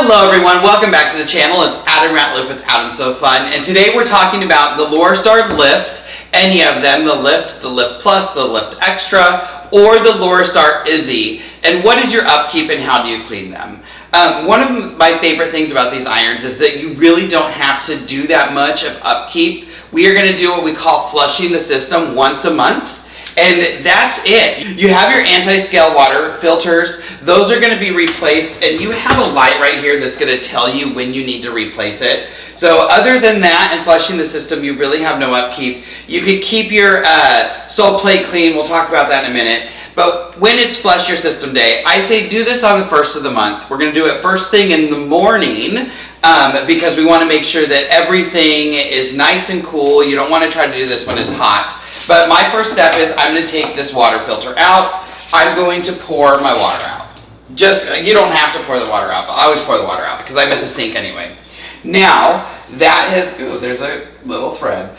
Hello everyone, welcome back to the channel. It's Adam Ratliff with Adam So Fun, and today we're talking about the Laurastar Lift, any of them, the Lift Plus, the Lift Extra, or the Laurastar IZZI, and what is your upkeep and how do you clean them? One of my favorite things about these irons is that you really don't have to do that much of upkeep. We are going to do what we call flushing the system once a month. And that's it. You have your anti-scale water filters. Those are going to be replaced, and you have a light right here that's going to tell you when you need to replace it. So other than that and flushing the system, you really have no upkeep. You could keep your sole plate clean. We'll talk about that in a minute. But when it's flush your system day, I say do this on the first of the month. We're going to do it first thing in the morning because we want to make sure that everything is nice and cool. You don't want to try to do this when it's hot. But my first step is I'm going to take this water filter out. I'm going to pour my water out. You don't have to pour the water out, but I always pour the water out because I'm at the sink anyway. Now, that has, ooh, there's a little thread.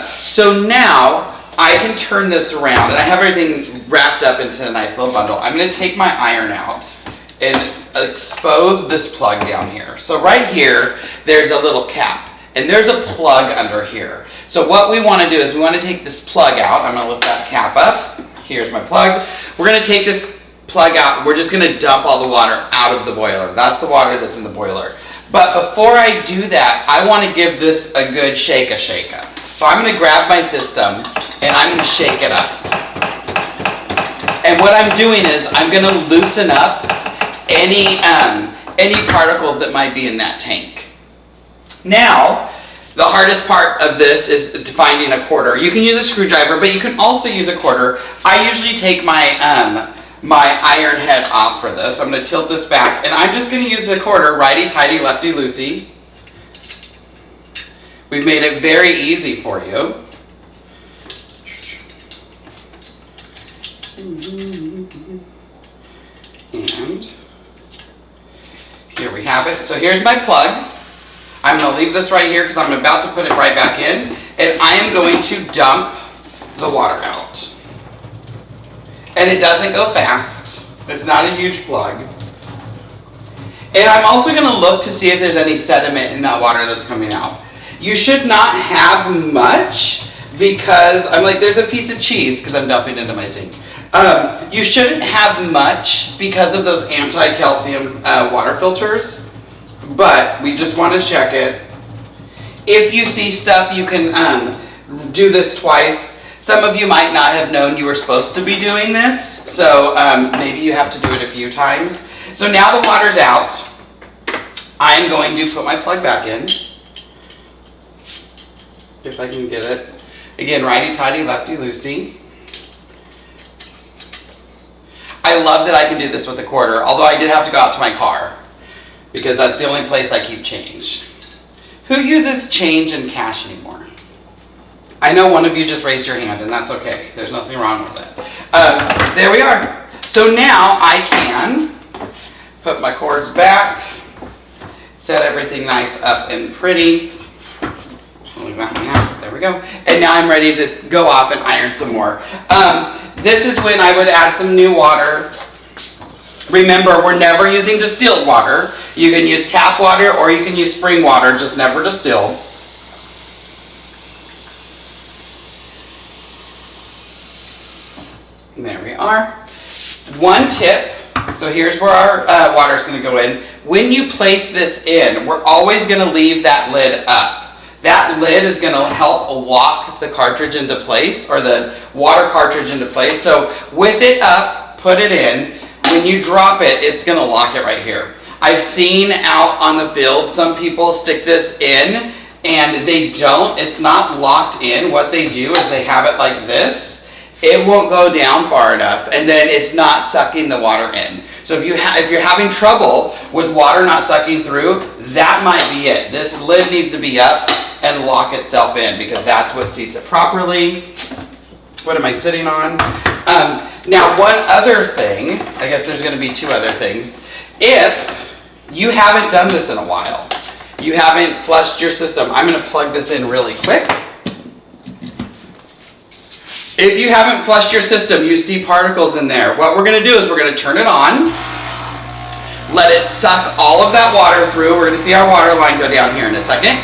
So now I can turn this around, and I have everything wrapped up into a nice little bundle. I'm going to take my iron out and expose this plug down here. So right here, there's a little cap. And there's a plug under here. So what we want to do is we want to take this plug out. I'm going to lift that cap up. Here's my plug. We're going to take this plug out. We're just going to dump all the water out of the boiler. That's the water that's in the boiler. But before I do that, I want to give this a good shake up. So I'm going to grab my system and I'm going to shake it up. And what I'm doing is I'm going to loosen up any particles that might be in that tank. Now, the hardest part of this is finding a quarter. You can use a screwdriver, but you can also use a quarter. I usually take my my iron head off for this. I'm going to tilt this back, and I'm just going to use a quarter, righty-tighty, lefty-loosey. We've made it very easy for you. And here we have it. So here's my plug. I'm going to leave this right here because I'm about to put it right back in, and I am going to dump the water out. And it doesn't go fast. It's not a huge plug. And I'm also going to look to see if there's any sediment in that water that's coming out. You should not have much because I'm like, there's a piece of cheese because I'm dumping into my sink. You shouldn't have much because of those anti-calcium water filters. But we just want to check it. If you see stuff, you can do this twice. Some of you might not have known you were supposed to be doing this, so maybe you have to do it a few times. So now the water's out. I'm going to put my plug back in. If I can get it. Again, righty-tighty, lefty-loosey. I love that I can do this with a quarter, although I did have to go out to my car, because that's the only place I keep change. Who uses change and cash anymore? I know one of you just raised your hand, and that's okay. There's nothing wrong with it. There we are. So now I can put my cords back, set everything nice up and pretty. Leave that one out. There we go. And now I'm ready to go off and iron some more. This is when I would add some new water. Remember, we're never using distilled water. You can use tap water or you can use spring water, just never distilled. There we are. One tip, so here's where our water is going to go in. When you place this in, we're always going to leave that lid up. That lid is going to help lock the cartridge into place, or the water cartridge into place. So with it up, put it in. When you drop it, it's going to lock it right here. I've seen out on the field some people stick this in and they don't. It's not locked in. What they do is they have it like this. It won't go down far enough, and then it's not sucking the water in. So if you're having trouble with water not sucking through, that might be it. This lid needs to be up and lock itself in because that's what seats it properly. What am I sitting on? Now, one other thing, I guess there's going to be two other things. If you haven't done this in a while, you haven't flushed your system, I'm going to plug this in really quick. If you haven't flushed your system, you see particles in there. What we're going to do is we're going to turn it on. let it suck all of that water through. We're gonna see our water line go down here in a second.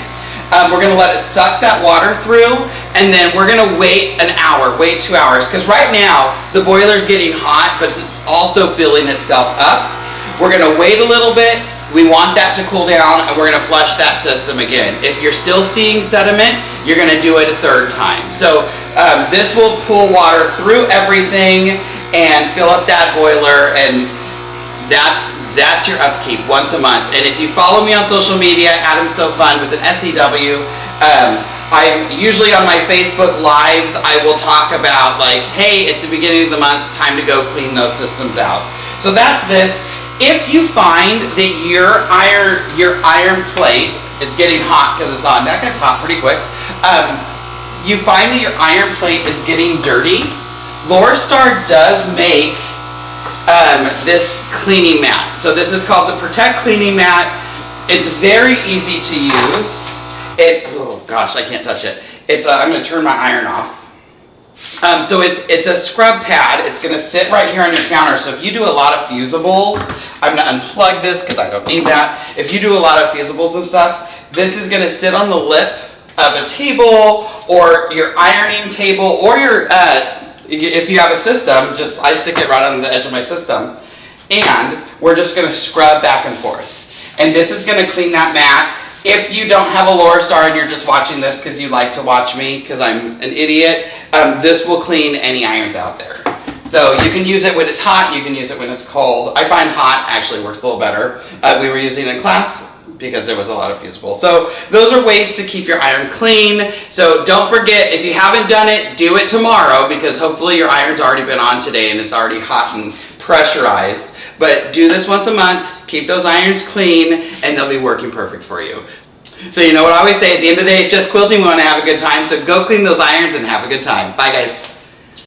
We're gonna let it suck that water through, and then we're gonna wait an hour, wait 2 hours, because right now the boiler's getting hot, but it's also filling itself up. We're gonna wait a little bit. We want that to cool down, and we're gonna flush that system again. If you're still seeing sediment, you're gonna do it a third time. So this will pull water through everything and fill up that boiler, and that's your upkeep once a month. And if you follow me on social media, Adam's So Fun with an SEW, I'm usually on my Facebook lives, I will talk about like, hey, it's the beginning of the month, time to go clean those systems out. So that's this. If you find that your iron plate, it's getting hot because it's on, that gets hot pretty quick. You find that your iron plate is getting dirty, Laurastar does make this cleaning mat. So this is called the Protect Cleaning Mat. It's very easy to use. Oh gosh, I can't touch it. I'm going to turn my iron off. So it's a scrub pad. It's going to sit right here on your counter. So if you do a lot of fusibles, I'm going to unplug this because I don't need that. If you do a lot of fusibles and stuff, this is going to sit on the lip of a table or your ironing table or your if you have a system, I stick it right on the edge of my system, and we're just going to scrub back and forth. And this is going to clean that mat. If you don't have a Laurastar and you're just watching this because you like to watch me because I'm an idiot, this will clean any irons out there. So you can use it when it's hot, you can use it when it's cold. I find hot actually works a little better. We were using it in class because there was a lot of fusible. So those are ways to keep your iron clean. So don't forget, if you haven't done it, do it tomorrow because hopefully your iron's already been on today and it's already hot and pressurized. But do this once a month, keep those irons clean, and they'll be working perfect for you. So you know what I always say, at the end of the day, it's just quilting. We want to have a good time. So go clean those irons and have a good time. Bye guys.